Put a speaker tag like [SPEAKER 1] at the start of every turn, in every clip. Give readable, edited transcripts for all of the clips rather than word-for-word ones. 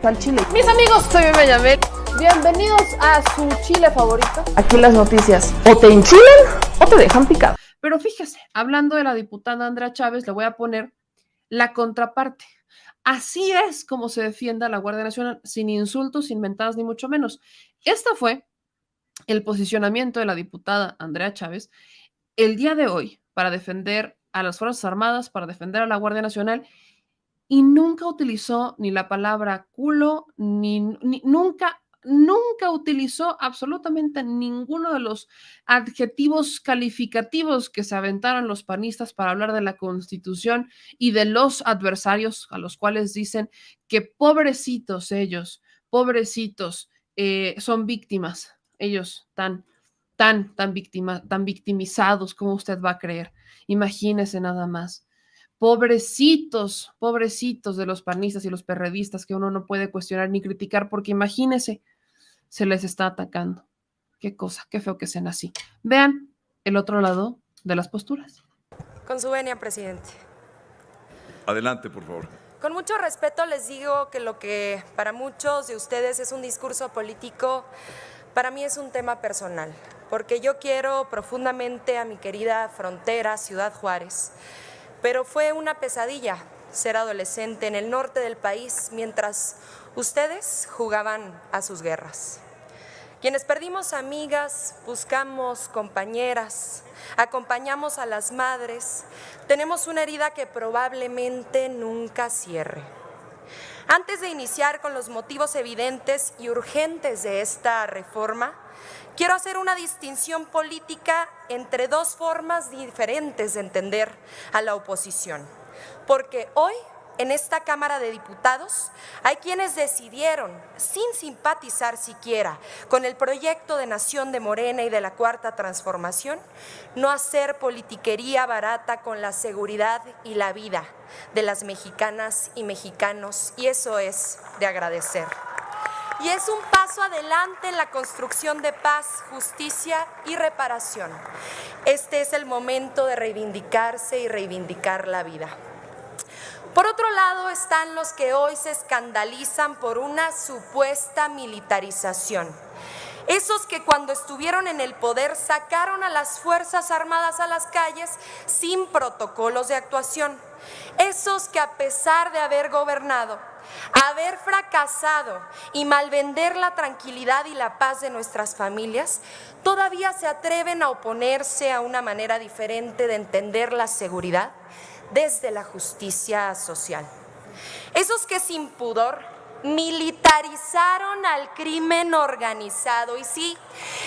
[SPEAKER 1] Al chile.
[SPEAKER 2] Mis amigos, soy Bebe Yamel. Bienvenidos a su chile favorito.
[SPEAKER 1] Aquí las noticias o te enchilan o te dejan picado.
[SPEAKER 2] Pero fíjese, hablando de la diputada Andrea Chávez, le voy a poner la contraparte. Así es como se defiende a la Guardia Nacional, sin insultos, sin mentadas, ni mucho menos. Este fue el posicionamiento de la diputada Andrea Chávez el día de hoy para defender a las Fuerzas Armadas, para defender a la Guardia Nacional, y nunca utilizó ni la palabra culo, nunca utilizó absolutamente ninguno de los adjetivos calificativos que se aventaron los panistas para hablar de la Constitución y de los adversarios a los cuales dicen que pobrecitos ellos, pobrecitos, son víctimas, ellos tan victimizados, como usted va a creer. Imagínese nada más. Pobrecitos, pobrecitos de los panistas y los perredistas que uno no puede cuestionar ni criticar porque imagínese, se les está atacando. Qué cosa, qué feo que sean así. Vean el otro lado de las posturas.
[SPEAKER 3] Con su venia, presidente.
[SPEAKER 4] Adelante, por favor.
[SPEAKER 3] Con mucho respeto les digo que lo que para muchos de ustedes es un discurso político, para mí es un tema personal, porque yo quiero profundamente a mi querida frontera, Ciudad Juárez. Pero fue una pesadilla ser adolescente en el norte del país mientras ustedes jugaban a sus guerras. Quienes perdimos amigas, buscamos compañeras, acompañamos a las madres, tenemos una herida que probablemente nunca cierre. Antes de iniciar con los motivos evidentes y urgentes de esta reforma, quiero hacer una distinción política entre dos formas diferentes de entender a la oposición, porque hoy en esta Cámara de Diputados hay quienes decidieron, sin simpatizar siquiera con el proyecto de nación de Morena y de la Cuarta Transformación, no hacer politiquería barata con la seguridad y la vida de las mexicanas y mexicanos, y eso es de agradecer. Y es un paso adelante en la construcción de paz, justicia y reparación. Este es el momento de reivindicarse y reivindicar la vida. Por otro lado están los que hoy se escandalizan por una supuesta militarización. Esos que cuando estuvieron en el poder sacaron a las Fuerzas Armadas a las calles sin protocolos de actuación. Esos que a pesar de haber gobernado, haber fracasado y malvender la tranquilidad y la paz de nuestras familias, todavía se atreven a oponerse a una manera diferente de entender la seguridad desde la justicia social. Esos que sin pudor militarizaron al crimen organizado, y sí,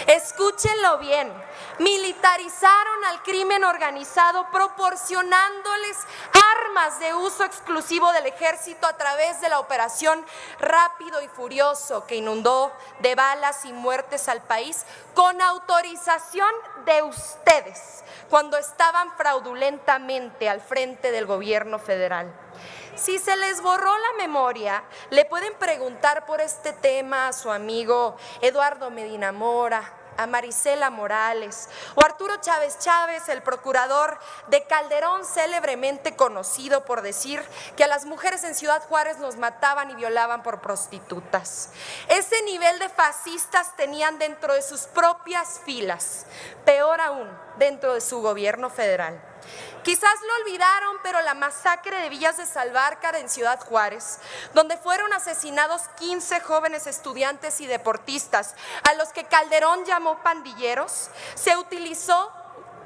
[SPEAKER 3] escúchenlo bien, militarizaron al crimen organizado proporcionándoles armas de uso exclusivo del ejército a través de la operación Rápido y Furioso que inundó de balas y muertes al país con autorización de ustedes cuando estaban fraudulentamente al frente del gobierno federal. Si se les borró la memoria, le pueden preguntar por este tema a su amigo Eduardo Medina Mora, a Marisela Morales o Arturo Chávez Chávez, el procurador de Calderón, célebremente conocido por decir que a las mujeres en Ciudad Juárez nos mataban y violaban por prostitutas. Ese nivel de fascistas tenían dentro de sus propias filas, peor aún, dentro de su gobierno federal. Quizás lo olvidaron, pero la masacre de Villas de Salvarcar en Ciudad Juárez, donde fueron asesinados 15 jóvenes estudiantes y deportistas, a los que Calderón llamó pandilleros, se utilizó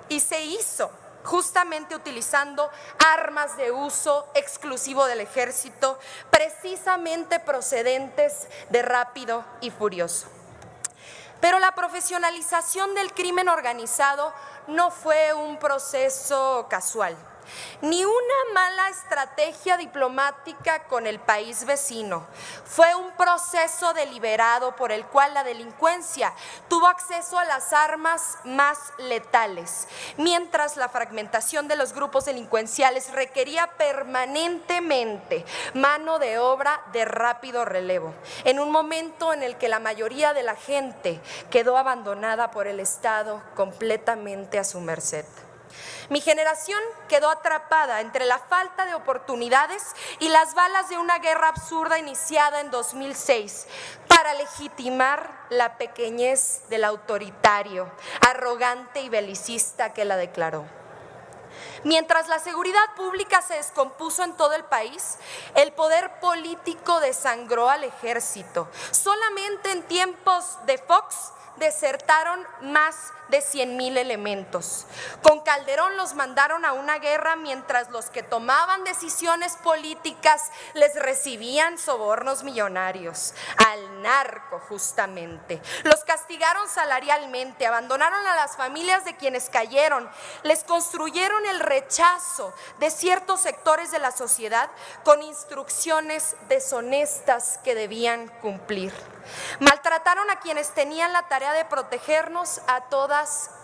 [SPEAKER 3] y se hizo justamente utilizando armas de uso exclusivo del ejército, precisamente procedentes de Rápido y Furioso. Pero la profesionalización del crimen organizado no fue un proceso casual, ni una mala estrategia diplomática con el país vecino. Fue un proceso deliberado por el cual la delincuencia tuvo acceso a las armas más letales, mientras la fragmentación de los grupos delincuenciales requería permanentemente mano de obra de rápido relevo, en un momento en el que la mayoría de la gente quedó abandonada por el Estado completamente a su merced. Mi generación quedó atrapada entre la falta de oportunidades y las balas de una guerra absurda iniciada en 2006 para legitimar la pequeñez del autoritario, arrogante y belicista que la declaró. Mientras la seguridad pública se descompuso en todo el país, el poder político desangró al ejército. Solamente en tiempos de Fox desertaron más de 100,000 elementos. Con Calderón los mandaron a una guerra mientras los que tomaban decisiones políticas les recibían sobornos millonarios, al narco justamente. Los castigaron salarialmente, abandonaron a las familias de quienes cayeron, les construyeron el rechazo de ciertos sectores de la sociedad con instrucciones deshonestas que debían cumplir. Maltrataron a quienes tenían la tarea de protegernos a todas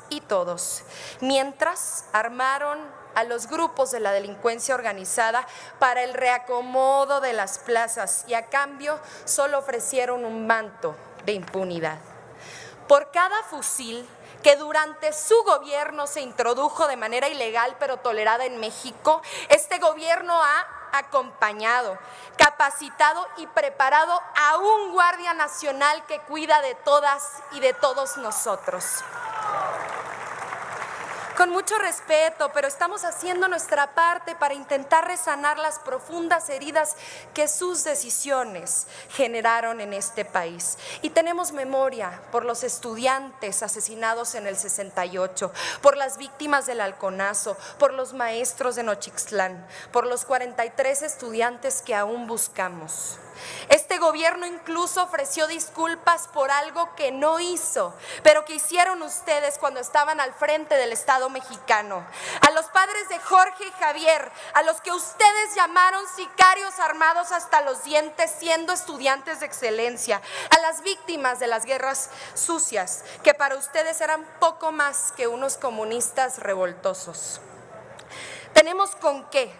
[SPEAKER 3] y todos, mientras armaron a los grupos de la delincuencia organizada para el reacomodo de las plazas y a cambio solo ofrecieron un manto de impunidad. Por cada fusil que durante su gobierno se introdujo de manera ilegal pero tolerada en México, este gobierno ha acompañado, capacitado y preparado a un guardia nacional que cuida de todas y de todos nosotros. Con mucho respeto, pero estamos haciendo nuestra parte para intentar resanar las profundas heridas que sus decisiones generaron en este país. Y tenemos memoria por los estudiantes asesinados en el 68, por las víctimas del halconazo, por los maestros de Nochixtlán, por los 43 estudiantes que aún buscamos. Este gobierno incluso ofreció disculpas por algo que no hizo, pero que hicieron ustedes cuando estaban al frente del Estado mexicano. A los padres de Jorge y Javier, a los que ustedes llamaron sicarios armados hasta los dientes siendo estudiantes de excelencia, a las víctimas de las guerras sucias, que para ustedes eran poco más que unos comunistas revoltosos. Tenemos con qué,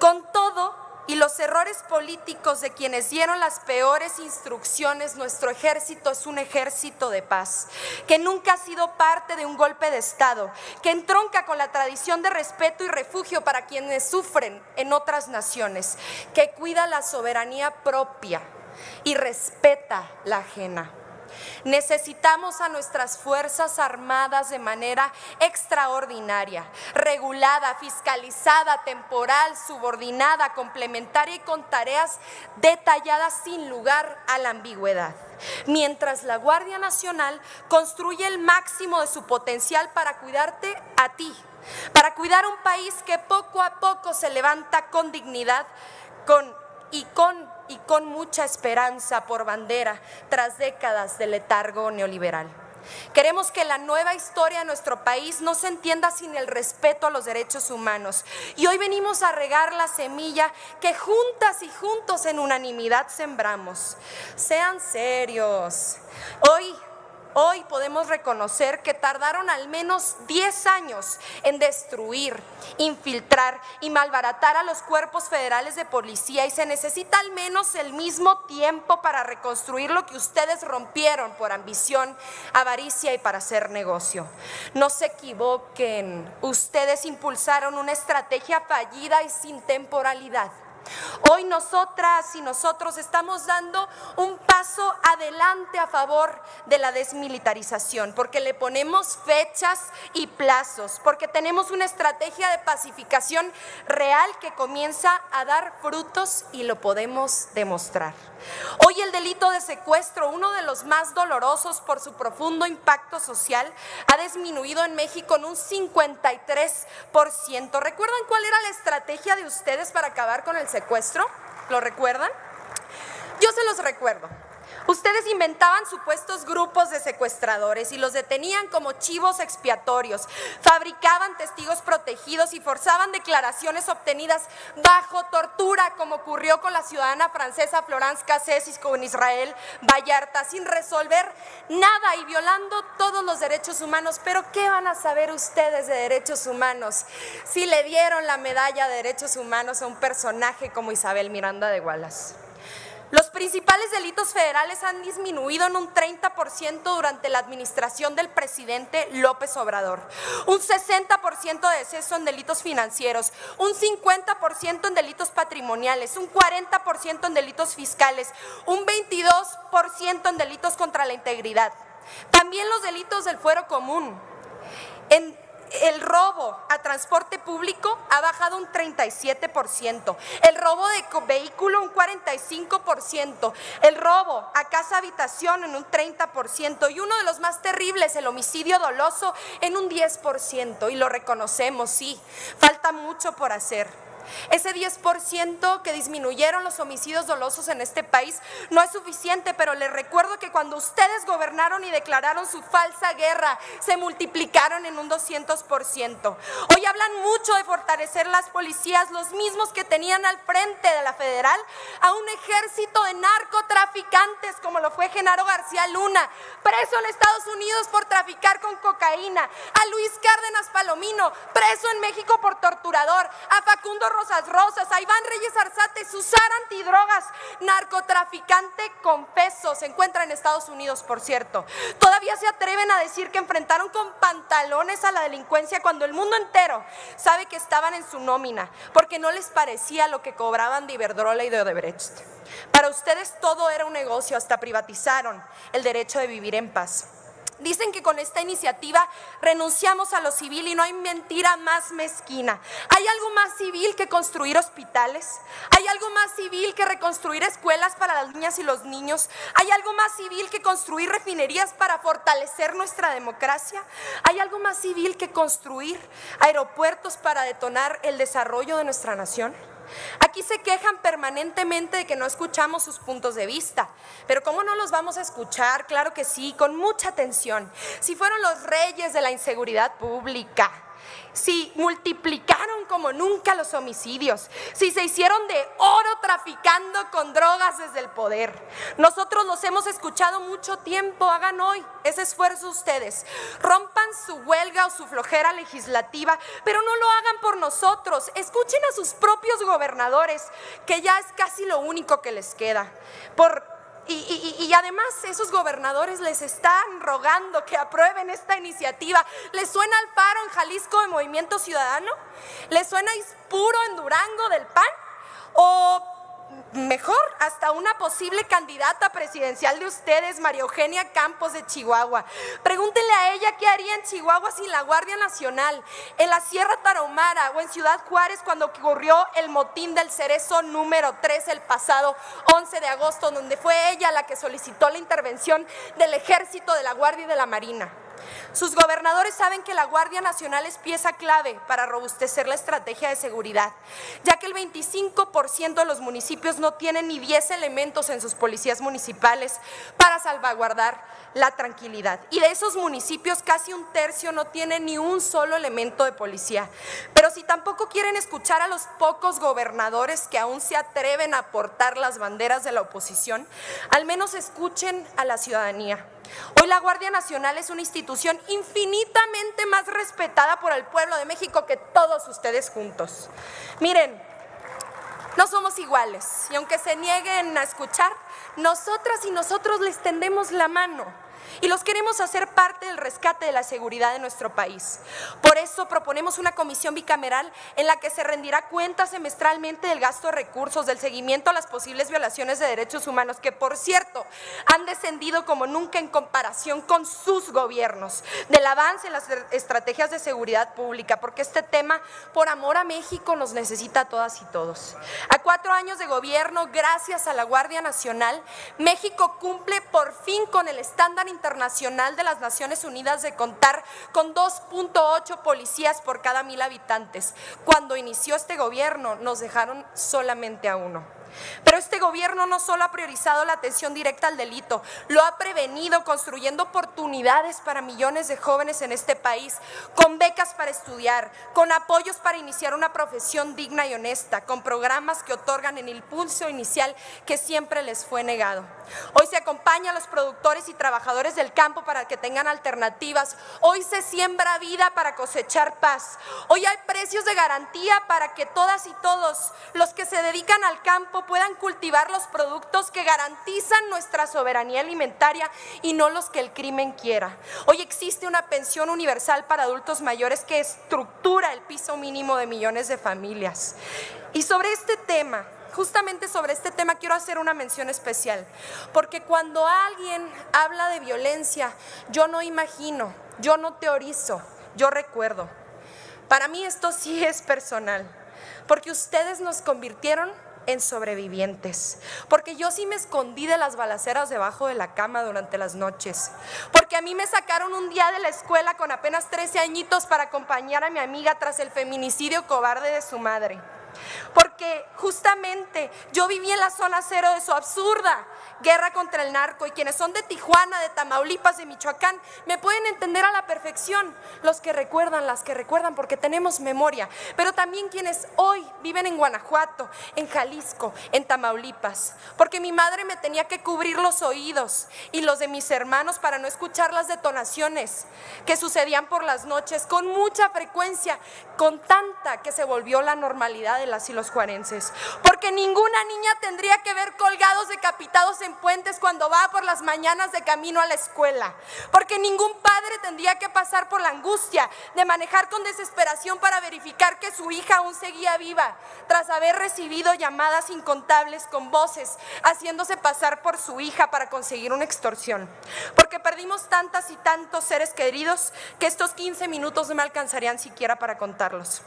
[SPEAKER 3] con todo y los errores políticos de quienes dieron las peores instrucciones. Nuestro ejército es un ejército de paz, que nunca ha sido parte de un golpe de Estado, que entronca con la tradición de respeto y refugio para quienes sufren en otras naciones, que cuida la soberanía propia y respeta la ajena. Necesitamos a nuestras Fuerzas Armadas de manera extraordinaria, regulada, fiscalizada, temporal, subordinada, complementaria y con tareas detalladas sin lugar a la ambigüedad. Mientras la Guardia Nacional construye el máximo de su potencial para cuidarte a ti, para cuidar un país que poco a poco se levanta con dignidad, con mucha esperanza por bandera tras décadas de letargo neoliberal. Queremos que la nueva historia de nuestro país no se entienda sin el respeto a los derechos humanos. Y hoy venimos a regar la semilla que juntas y juntos en unanimidad sembramos. Sean serios. Hoy podemos reconocer que tardaron al menos 10 años en destruir, infiltrar y malbaratar a los cuerpos federales de policía, y se necesita al menos el mismo tiempo para reconstruir lo que ustedes rompieron por ambición, avaricia y para hacer negocio. No se equivoquen, ustedes impulsaron una estrategia fallida y sin temporalidad. Hoy nosotras y nosotros estamos dando un paso adelante a favor de la desmilitarización, porque le ponemos fechas y plazos, porque tenemos una estrategia de pacificación real que comienza a dar frutos y lo podemos demostrar. Hoy el delito de secuestro, uno de los más dolorosos por su profundo impacto social, ha disminuido en México en un 53%. ¿Recuerdan cuál era la estrategia de ustedes para acabar con el secuestro? ¿Lo recuerdan? Yo se los recuerdo. Ustedes inventaban supuestos grupos de secuestradores y los detenían como chivos expiatorios, fabricaban testigos protegidos y forzaban declaraciones obtenidas bajo tortura, como ocurrió con la ciudadana francesa Florence Cassés y con Israel Vallarta, sin resolver nada y violando todos los derechos humanos. Pero ¿qué van a saber ustedes de derechos humanos si le dieron la medalla de derechos humanos a un personaje como Isabel Miranda de Wallace? Los principales delitos federales han disminuido en un 30% durante la administración del presidente López Obrador, un 60% de descenso en delitos financieros, un 50% en delitos patrimoniales, un 40% en delitos fiscales, un 22% en delitos contra la integridad. También los delitos del fuero común. El robo a transporte público ha bajado un 37%, el robo de vehículo un 45%, el robo a casa habitación en un 30% y uno de los más terribles, el homicidio doloso, en un 10%, y lo reconocemos, sí, falta mucho por hacer. Ese 10% que disminuyeron los homicidios dolosos en este país no es suficiente, pero les recuerdo que cuando ustedes gobernaron y declararon su falsa guerra, se multiplicaron en un 200%. Hoy hablan mucho de fortalecer las policías, los mismos que tenían al frente de la federal a un ejército de narcotraficantes como lo fue Genaro García Luna, preso en Estados Unidos por traficar con cocaína, a Luis Cárdenas Palomino, preso en México por torturador, a Facundo Rosas, a Iván Reyes Arzate, Susar antidrogas, narcotraficante confeso, se encuentra en Estados Unidos, por cierto. Todavía se atreven a decir que enfrentaron con pantalones a la delincuencia cuando el mundo entero sabe que estaban en su nómina, porque no les parecía lo que cobraban de Iberdrola y de Odebrecht. Para ustedes todo era un negocio, hasta privatizaron el derecho de vivir en paz. Dicen que con esta iniciativa renunciamos a lo civil y no hay mentira más mezquina. ¿Hay algo más civil que construir hospitales? ¿Hay algo más civil que reconstruir escuelas para las niñas y los niños? ¿Hay algo más civil que construir refinerías para fortalecer nuestra democracia? ¿Hay algo más civil que construir aeropuertos para detonar el desarrollo de nuestra nación? Aquí se quejan permanentemente de que no escuchamos sus puntos de vista, pero ¿cómo no los vamos a escuchar? Claro que sí, con mucha atención. Si fueron los reyes de la inseguridad pública, si multiplicaron como nunca los homicidios, si se hicieron de oro traficando con drogas desde el poder. Nosotros los hemos escuchado mucho tiempo, hagan hoy ese esfuerzo ustedes. Rompan su huelga o su flojera legislativa, pero no lo hagan por nosotros. Escuchen a sus propios gobernadores, que ya es casi lo único que les queda. Y además esos gobernadores les están rogando que aprueben esta iniciativa. ¿Les suena al Faro en Jalisco de Movimiento Ciudadano? ¿Les suena a Ispuro en Durango del PAN? ¿O mejor, hasta una posible candidata presidencial de ustedes, María Eugenia Campos de Chihuahua? Pregúntenle a ella qué haría en Chihuahua sin la Guardia Nacional, en la Sierra Tarahumara o en Ciudad Juárez cuando ocurrió el motín del Cerezo número 3 el pasado 11 de agosto, donde fue ella la que solicitó la intervención del Ejército, de la Guardia y de la Marina. Sus gobernadores saben que la Guardia Nacional es pieza clave para robustecer la estrategia de seguridad, ya que el 25% de los municipios no tienen ni 10 elementos en sus policías municipales para salvaguardar la tranquilidad. Y de esos municipios casi un tercio no tiene ni un solo elemento de policía. Pero si tampoco quieren escuchar a los pocos gobernadores que aún se atreven a portar las banderas de la oposición, al menos escuchen a la ciudadanía. Hoy la Guardia Nacional es una institución infinitamente más respetada por el pueblo de México que todos ustedes juntos. Miren, no somos iguales y aunque se nieguen a escuchar, nosotras y nosotros les tendemos la mano y los queremos hacer parte del rescate de la seguridad de nuestro país. Por eso proponemos una comisión bicameral en la que se rendirá cuenta semestralmente del gasto de recursos, del seguimiento a las posibles violaciones de derechos humanos, que por cierto han descendido como nunca en comparación con sus gobiernos, del avance en las estrategias de seguridad pública, porque este tema, por amor a México, nos necesita a todas y todos. A 4 años de gobierno, gracias a la Guardia Nacional, México cumple por fin con el estándar internacional de las Naciones Unidas de contar con 2.8 policías por cada 1000 habitantes. Cuando inició este gobierno nos dejaron solamente a 1. Pero este gobierno no solo ha priorizado la atención directa al delito, lo ha prevenido construyendo oportunidades para millones de jóvenes en este país, con becas para estudiar, con apoyos para iniciar una profesión digna y honesta, con programas que otorgan el impulso inicial que siempre les fue negado. Hoy se acompaña a los productores y trabajadores del campo para que tengan alternativas. Hoy se siembra vida para cosechar paz. Hoy hay precios de garantía para que todas y todos los que se dedican al campo campo puedan cultivar los productos que garantizan nuestra soberanía alimentaria y no los que el crimen quiera. Hoy existe una pensión universal para adultos mayores que estructura el piso mínimo de millones de familias. Y sobre este tema, justamente sobre este tema quiero hacer una mención especial, porque cuando alguien habla de violencia, yo no imagino, yo no teorizo, yo recuerdo. Para mí esto sí es personal, porque ustedes nos convirtieron en sobrevivientes, porque yo sí me escondí de las balaceras debajo de la cama durante las noches, porque a mí me sacaron un día de la escuela con apenas 13 añitos para acompañar a mi amiga tras el feminicidio cobarde de su madre. Porque justamente yo viví en la zona cero de su absurda guerra contra el narco, y quienes son de Tijuana, de Tamaulipas, de Michoacán, me pueden entender a la perfección, los que recuerdan, las que recuerdan, porque tenemos memoria, pero también quienes hoy viven en Guanajuato, en Jalisco, en Tamaulipas, porque mi madre me tenía que cubrir los oídos y los de mis hermanos para no escuchar las detonaciones que sucedían por las noches con mucha frecuencia, con tanta que se volvió la normalidad de las y los juarenses, porque ninguna niña tendría que ver colgados decapitados en puentes cuando va por las mañanas de camino a la escuela, porque ningún padre tendría que pasar por la angustia de manejar con desesperación para verificar que su hija aún seguía viva, tras haber recibido llamadas incontables con voces haciéndose pasar por su hija para conseguir una extorsión, porque perdimos tantas y tantos seres queridos que estos 15 minutos no me alcanzarían siquiera para contarlos.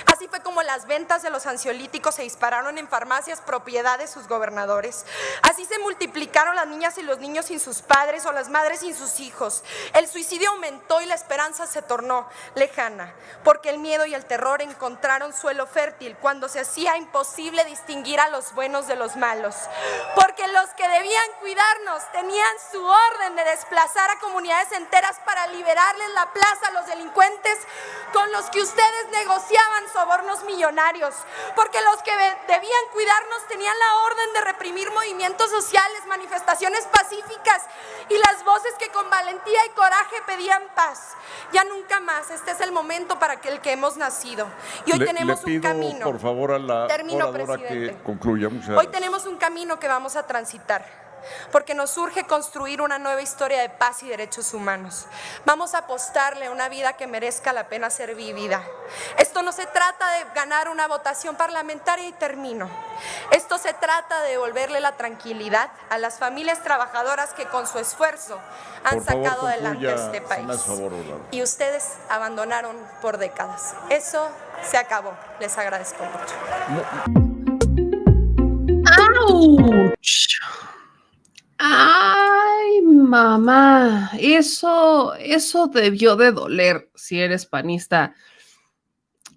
[SPEAKER 3] Así fue como las ventas de los ansiolíticos se dispararon en farmacias propiedad de sus gobernadores. Así se multiplicaron las niñas y los niños sin sus padres o las madres sin sus hijos. El suicidio aumentó y la esperanza se tornó lejana, porque el miedo y el terror encontraron suelo fértil cuando se hacía imposible distinguir a los buenos de los malos. Porque los que debían cuidarnos tenían su orden de desplazar a comunidades enteras para liberarles la plaza a los delincuentes con los que ustedes negociaban sobornos millonarios, porque los que debían cuidarnos tenían la orden de reprimir movimientos sociales, manifestaciones pacíficas y las voces que con valentía y coraje pedían paz. Ya nunca más, este es el momento para el que hemos nacido. Y hoy tenemos un camino.
[SPEAKER 4] Por favor, a la oradora
[SPEAKER 3] presidente.
[SPEAKER 4] que concluya. Muchas
[SPEAKER 3] Hoy
[SPEAKER 4] gracias.
[SPEAKER 3] tenemos un camino que vamos a transitar, porque nos urge construir una nueva historia de paz y derechos humanos. Vamos a apostarle a una vida que merezca la pena ser vivida. Esto no se trata de ganar una votación parlamentaria, y termino. Esto se trata de devolverle la tranquilidad a las familias trabajadoras que con su esfuerzo han sacado adelante este país. Y ustedes abandonaron por décadas. Eso se acabó. Les agradezco mucho.
[SPEAKER 2] ¡Auch! Ay, mamá, eso debió de doler si eres panista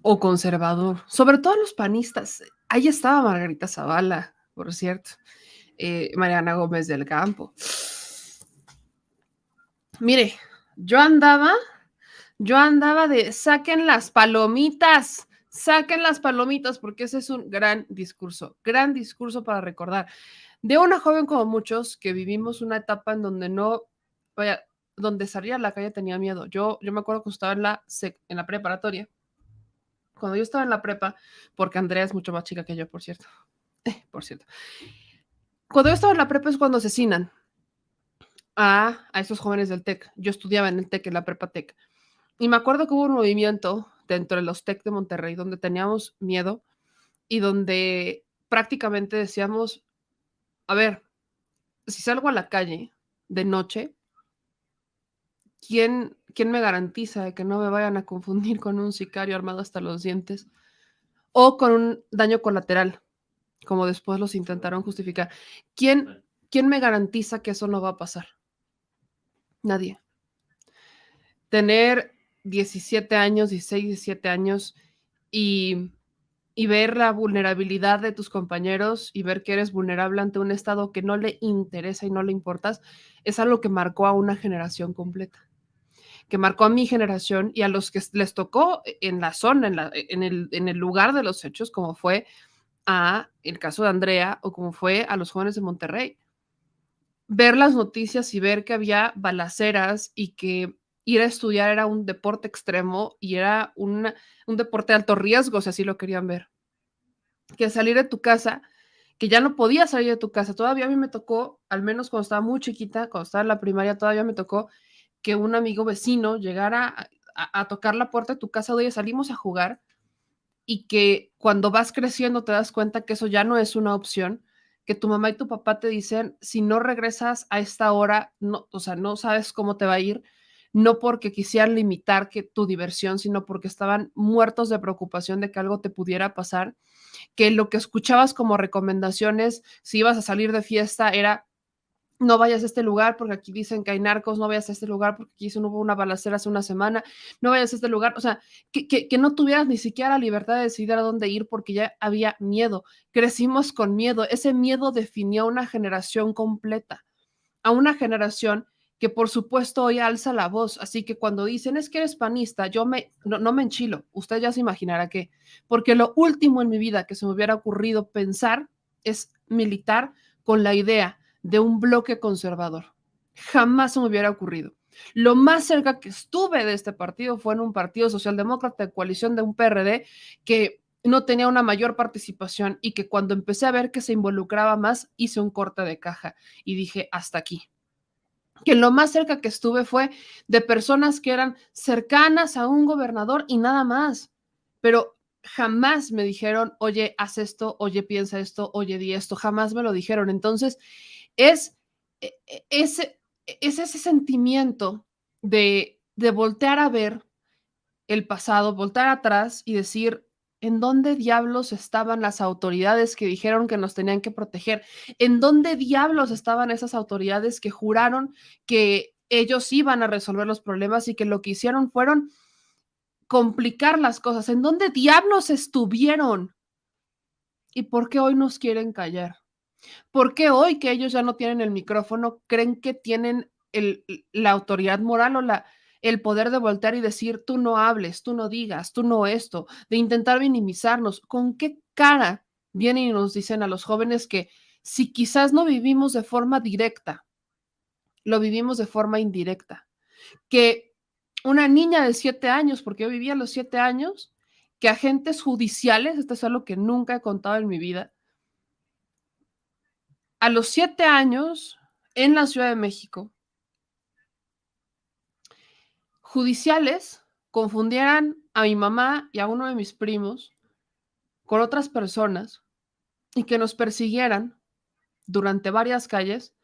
[SPEAKER 2] o conservador, sobre todo los panistas. Ahí estaba Margarita Zavala, por cierto, Mariana Gómez del Campo. Mire, yo andaba de saquen las palomitas, porque ese es un gran discurso para recordar. De una joven como muchos que vivimos una etapa en donde donde salir a la calle tenía miedo. Yo me acuerdo que estaba en la preparatoria. Cuando yo estaba en la prepa, porque Andrea es mucho más chica que yo, por cierto. Cuando yo estaba en la prepa es cuando asesinan a esos jóvenes del TEC. Yo estudiaba en el TEC, en la prepa TEC. Y me acuerdo que hubo un movimiento dentro de los TEC de Monterrey donde teníamos miedo y donde prácticamente decíamos, a ver, si salgo a la calle de noche, ¿quién me garantiza de que no me vayan a confundir con un sicario armado hasta los dientes o con un daño colateral, como después los intentaron justificar? ¿Quién me garantiza que eso no va a pasar? Nadie. Tener 17 años, 16, 17 años y ver la vulnerabilidad de tus compañeros y ver que eres vulnerable ante un Estado que no le interesa y no le importas, es algo que marcó a una generación completa, que marcó a mi generación y a los que les tocó en la zona, en el lugar de los hechos, como fue el caso de Andrea o como fue a los jóvenes de Monterrey. Ver las noticias y ver que había balaceras y que ir a estudiar era un deporte extremo y era un deporte de alto riesgo, si así lo querían ver. Que salir de tu casa, que ya no podías salir de tu casa. Todavía a mí me tocó, al menos cuando estaba muy chiquita, cuando estaba en la primaria, todavía me tocó que un amigo vecino llegara a tocar la puerta de tu casa, oye, salimos a jugar, y que cuando vas creciendo te das cuenta que eso ya no es una opción, que tu mamá y tu papá te dicen, si no regresas a esta hora, no, o sea, no sabes cómo te va a ir, no porque quisieran limitar que tu diversión, sino porque estaban muertos de preocupación de que algo te pudiera pasar, que lo que escuchabas como recomendaciones, si ibas a salir de fiesta, era no vayas a este lugar porque aquí dicen que hay narcos, no vayas a este lugar porque aquí hubo una balacera hace una semana, no vayas a este lugar, o sea, que no tuvieras ni siquiera la libertad de decidir a dónde ir porque ya había miedo. Crecimos con miedo, ese miedo definió a una generación completa, a una generación que por supuesto hoy alza la voz, así que cuando dicen es que eres panista, no me enchilo, usted ya se imaginará qué, porque lo último en mi vida que se me hubiera ocurrido pensar es militar con la idea de un bloque conservador. Jamás se me hubiera ocurrido. Lo más cerca que estuve de este partido fue en un partido socialdemócrata de coalición de un PRD que no tenía una mayor participación y que cuando empecé a ver que se involucraba más, hice un corte de caja y dije, hasta aquí. Que lo más cerca que estuve fue de personas que eran cercanas a un gobernador y nada más, pero jamás me dijeron, oye, haz esto, oye, piensa esto, oye, di esto, jamás me lo dijeron. Entonces, es, ese, es ese sentimiento de voltear a ver el pasado, voltear atrás y decir, ¿en dónde diablos estaban las autoridades que dijeron que nos tenían que proteger? ¿En dónde diablos estaban esas autoridades que juraron que ellos iban a resolver los problemas y que lo que hicieron fueron complicar las cosas? ¿En dónde diablos estuvieron? ¿Y por qué hoy nos quieren callar? ¿Por qué hoy que ellos ya no tienen el micrófono creen que tienen la autoridad moral o el poder de voltear y decir, tú no hables, tú no digas, tú no esto, de intentar minimizarnos? ¿Con qué cara vienen y nos dicen a los jóvenes que si quizás no vivimos de forma directa, lo vivimos de forma indirecta? Que una niña de 7 años, porque yo vivía a los 7 años, que agentes judiciales, esto es algo que nunca he contado en mi vida, a los 7 años, en la Ciudad de México, judiciales confundieran a mi mamá y a uno de mis primos con otras personas y que nos persiguieran durante varias calles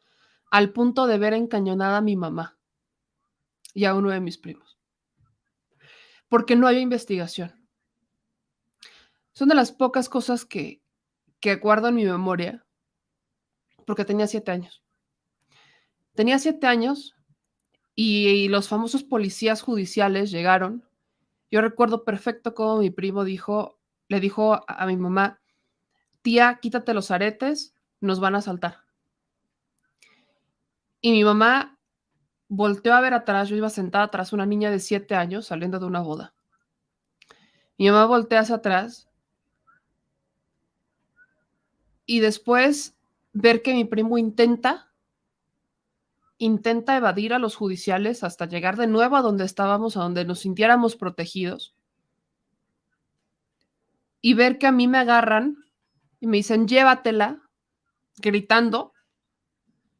[SPEAKER 2] al punto de ver encañonada a mi mamá y a uno de mis primos, porque no había investigación. Son de las pocas cosas que guardo en mi memoria, porque tenía 7 años. Tenía 7 años y los famosos policías judiciales llegaron. Yo recuerdo perfecto cómo mi primo le dijo a mi mamá, tía, quítate los aretes, nos van a asaltar. Y mi mamá volteó a ver atrás, yo iba sentada atrás, una niña de 7 años saliendo de una boda. Mi mamá voltea hacia atrás y después ver que mi primo intenta evadir a los judiciales hasta llegar de nuevo a donde estábamos, a donde nos sintiéramos protegidos. Y ver que a mí me agarran y me dicen, llévatela, gritando.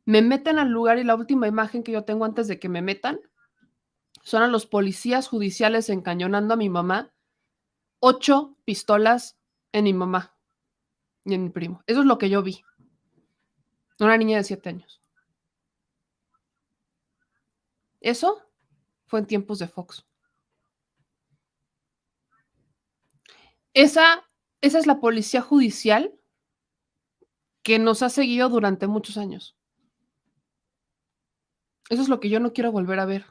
[SPEAKER 2] Me meten al lugar y la última imagen que yo tengo antes de que me metan son a los policías judiciales encañonando a mi mamá, 8 pistolas en mi mamá y en mi primo. Eso es lo que yo vi. Una niña de 7 años. Eso fue en tiempos de Fox. Esa es la policía judicial que nos ha seguido durante muchos años. Eso es lo que yo no quiero volver a ver.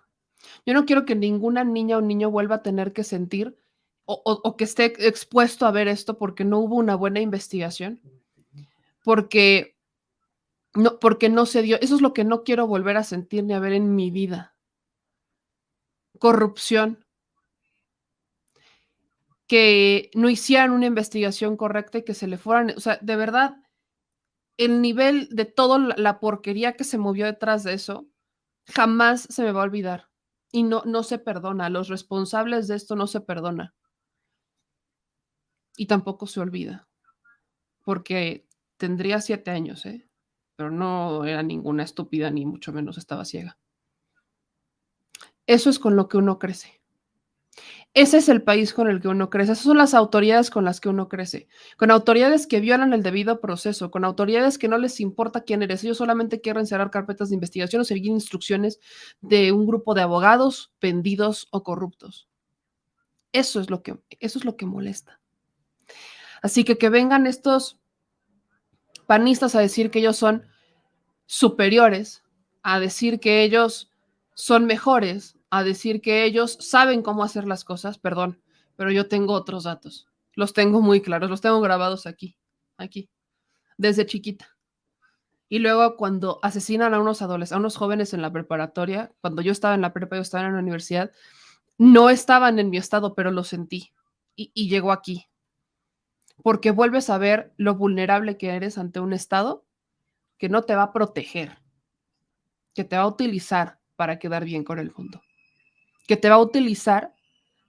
[SPEAKER 2] Yo no quiero que ninguna niña o niño vuelva a tener que sentir o que esté expuesto a ver esto porque no hubo una buena investigación, porque no se dio. Eso es lo que no quiero volver a sentir ni a ver en mi vida. Corrupción, que no hicieran una investigación correcta y que se le fueran, o sea, de verdad, el nivel de toda la porquería que se movió detrás de eso, jamás se me va a olvidar. Y no se perdona. Los responsables de esto no se perdona. Y tampoco se olvida. Porque tendría 7 años, pero no era ninguna estúpida, ni mucho menos estaba ciega. Eso es con lo que uno crece. Ese es el país con el que uno crece. Esas son las autoridades con las que uno crece. Con autoridades que violan el debido proceso, con autoridades que no les importa quién eres. Ellos solamente quieren cerrar carpetas de investigación o seguir instrucciones de un grupo de abogados vendidos o corruptos. Eso es lo que molesta. Así que vengan estos panistas a decir que ellos son superiores, a decir que ellos son mejores, a decir que ellos saben cómo hacer las cosas, perdón, pero yo tengo otros datos. Los tengo muy claros, los tengo grabados aquí, desde chiquita. Y luego cuando asesinan a unos adolescentes, a unos jóvenes en la preparatoria, cuando yo estaba en la prepa, yo estaba en la universidad, no estaban en mi estado, pero lo sentí. Y llegó aquí. Porque vuelves a ver lo vulnerable que eres ante un estado que no te va a proteger, que te va a utilizar para quedar bien con el mundo, que te va a utilizar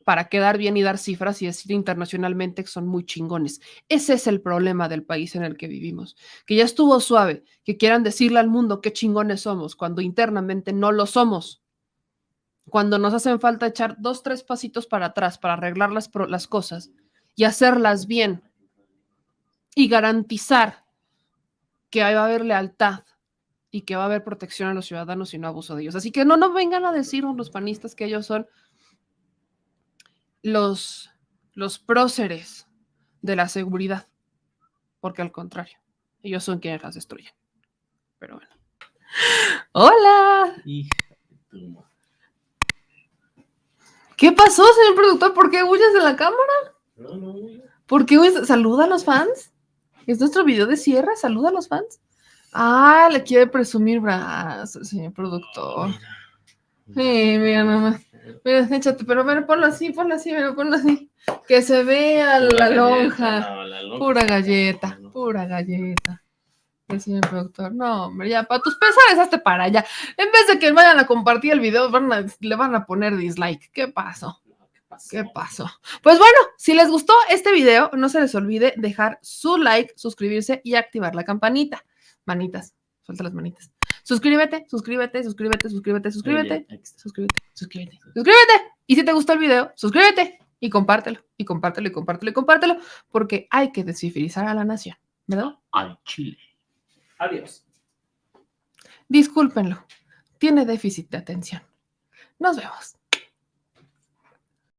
[SPEAKER 2] para quedar bien y dar cifras y decir internacionalmente que son muy chingones. Ese es el problema del país en el que vivimos, que ya estuvo suave, que quieran decirle al mundo qué chingones somos, cuando internamente no lo somos, cuando nos hacen falta echar 2, 3 pasitos para atrás para arreglar las cosas y hacerlas bien y garantizar que va a haber lealtad y que va a haber protección a los ciudadanos y no abuso de ellos. Así que no vengan a decirnos los panistas que ellos son los próceres de la seguridad, porque al contrario, ellos son quienes las destruyen. Pero bueno. ¡Hola!
[SPEAKER 5] Hija de tu madre.
[SPEAKER 2] ¿Qué pasó, señor productor? ¿Por qué huyes de la cámara?
[SPEAKER 5] No.
[SPEAKER 2] ¿Por qué huyes? ¿Saluda a los fans? ¿Es nuestro video de cierre? ¿Saluda a los fans? Ah, le quiere presumir brazos, señor productor. Sí, mira nomás. Mira, échate, pero bueno, ponlo así, mira, ponlo así. Que se vea la lonja.
[SPEAKER 5] No, la lonja.
[SPEAKER 2] Pura galleta. El señor productor. No, hombre, ya, para tus pesares, hazte para allá. En vez de que vayan a compartir el video, le van a poner dislike. ¿Qué pasó? ¿Qué pasó? Pues bueno, si les gustó este video, no se les olvide dejar su like, suscribirse y activar la campanita. Manitas, suelta las manitas. Suscríbete. Y si te gustó el video, suscríbete y compártelo, porque hay que descifrizar a la nación, ¿verdad?
[SPEAKER 5] Al chile. Adiós.
[SPEAKER 2] Discúlpenlo, tiene déficit de atención. Nos vemos.